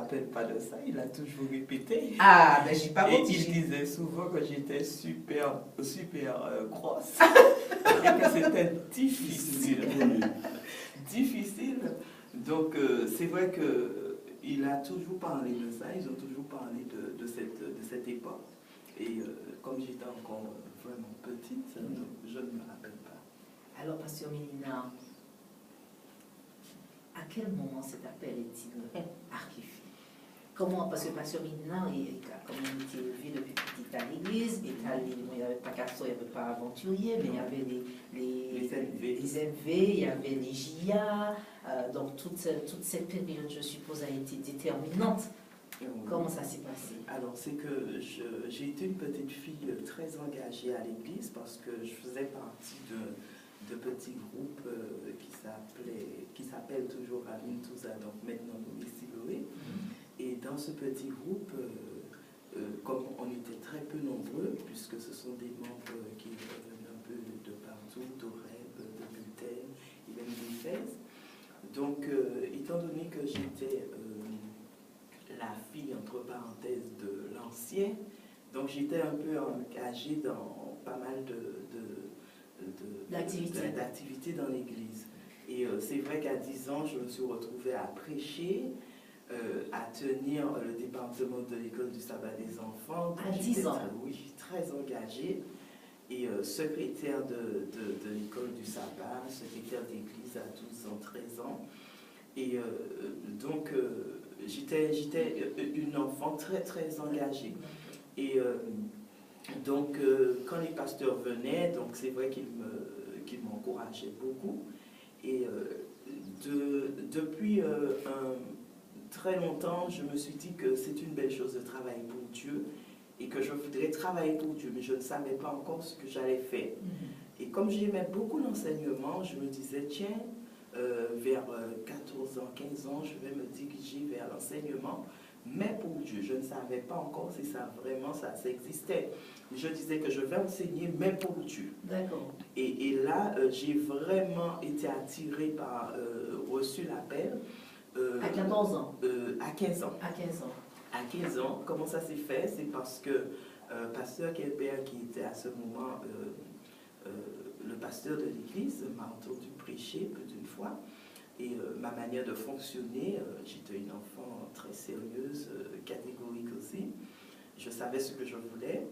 rappelle pas de ça, il a toujours répété. Ah, ben j'ai pas Et compris. il disait souvent que j'étais super grosse et que c'était difficile. Difficile. Donc, c'est vrai qu'il a toujours parlé de ça, ils ont toujours parlé de cette époque. Et comme j'étais encore vraiment petite, je ne me rappelle pas. Alors, Pasteur Mélina, à quel moment cet appel est-il archivé? Comment, parce que Pasteur Mélina, comme il était élevé depuis petit à l'église, il n'y avait pas Castor, il n'y avait pas Aventurier, mais il y avait les MV, il y avait les JA, donc toute cette période, je suppose, a été déterminante. Comment ça s'est passé? Alors, c'est que j'ai été une petite fille très engagée à l'église parce que je faisais partie de petits groupes qui s'appellent toujours Aline Touza, donc maintenant Louis Siloé. Et dans ce petit groupe, comme on était très peu nombreux, puisque ce sont des membres qui reviennent un peu de partout, d'Oreb, de Bulletin, et même d'Éphèse. Donc, étant donné que j'étais la fille, entre parenthèses, de l'ancien, donc j'étais un peu engagée dans pas mal d'activités dans l'église. Et c'est vrai qu'à 10 ans, je me suis retrouvée à prêcher, à tenir le département de l'école du sabbat des enfants. À 10 ans? Oui, très engagée. Et secrétaire de l'école du sabbat, secrétaire d'église à 12 ans, 13 ans. Et donc, j'étais une enfant très, très engagée. Et donc, quand les pasteurs venaient, donc c'est vrai qu'ils m'encourageaient beaucoup. Et depuis très longtemps, je me suis dit que c'est une belle chose de travailler pour Dieu et que je voudrais travailler pour Dieu, mais je ne savais pas encore ce que j'allais faire. Et comme j'aimais beaucoup l'enseignement, je me disais, tiens, vers 14 ans, 15 ans, je vais me diriger vers l'enseignement, mais pour Dieu. Je ne savais pas encore si ça vraiment ça existait. Je disais que je vais enseigner, mais pour Dieu. D'accord. Et là, j'ai vraiment été attirée par, reçu l'appel. À 14 ans? À 15 ans. À 15 ans. À 15 ans. Comment ça s'est fait? C'est parce que pasteur Kelbert, qui était à ce moment le pasteur de l'église, m'a entendu prêcher plus d'une fois. Et ma manière de fonctionner, j'étais une enfant très sérieuse, catégorique aussi. Je savais ce que je voulais.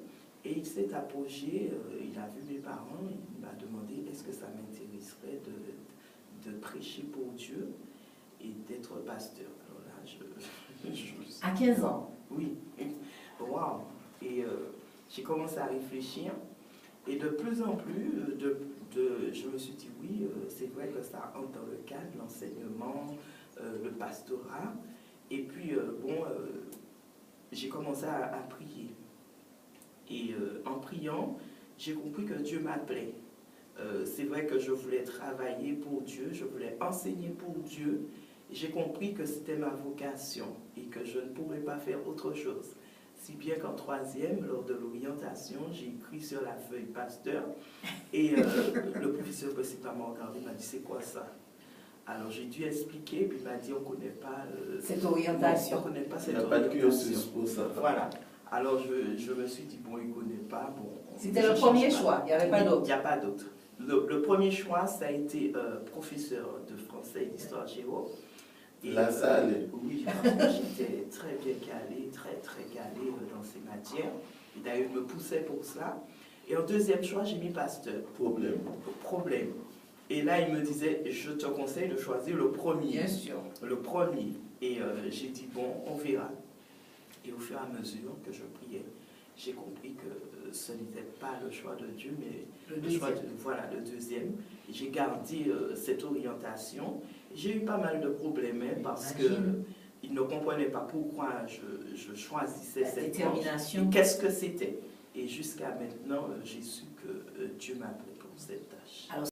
Et il s'est approché, il a vu mes parents, il m'a demandé est-ce que ça m'intéresserait de prêcher pour Dieu et d'être pasteur. Alors là, à 15 ans? Oui. Waouh! Et j'ai commencé à réfléchir. Et de plus en plus, je me suis dit oui, c'est vrai que ça entre dans le cadre de l'enseignement, le pastorat. Et puis, j'ai commencé à prier. Et en priant, j'ai compris que Dieu m'appelait. C'est vrai que je voulais travailler pour Dieu, je voulais enseigner pour Dieu. J'ai compris que c'était ma vocation et que je ne pourrais pas faire autre chose. Si bien qu'en 3e, lors de l'orientation, j'ai écrit sur la feuille pasteur et le professeur principal m'a regardé, m'a dit c'est quoi ça? Alors j'ai dû expliquer, puis il m'a dit on ne connaît pas cette orientation. On ne connaît pas cette orientation. Il n'y a pas de cursus pour ça. Voilà. Alors je me suis dit bon, il ne connaît pas. Bon, c'était le premier choix, il n'y avait pas d'autre? Il n'y a pas d'autre. Le premier choix, ça a été professeur de français et d'histoire géo. Là, ça allait. Oui, parce que j'étais très bien calée, très calée dans ces matières. Et d'ailleurs, il me poussait pour cela. Et en deuxième choix, j'ai mis pasteur. Problème. Et là, il me disait, je te conseille de choisir le premier. Bien sûr. Le premier. Et j'ai dit, bon, on verra. Et au fur et à mesure que je priais, j'ai compris que ce n'était pas le choix de Dieu, mais le choix de, voilà, le deuxième. J'ai gardé cette orientation. J'ai eu pas mal de problèmes parce qu'ils ne comprenaient pas pourquoi je choisissais cette détermination. Qu'est-ce que c'était. Et jusqu'à maintenant, j'ai su que Dieu m'appelait pour cette tâche. Alors,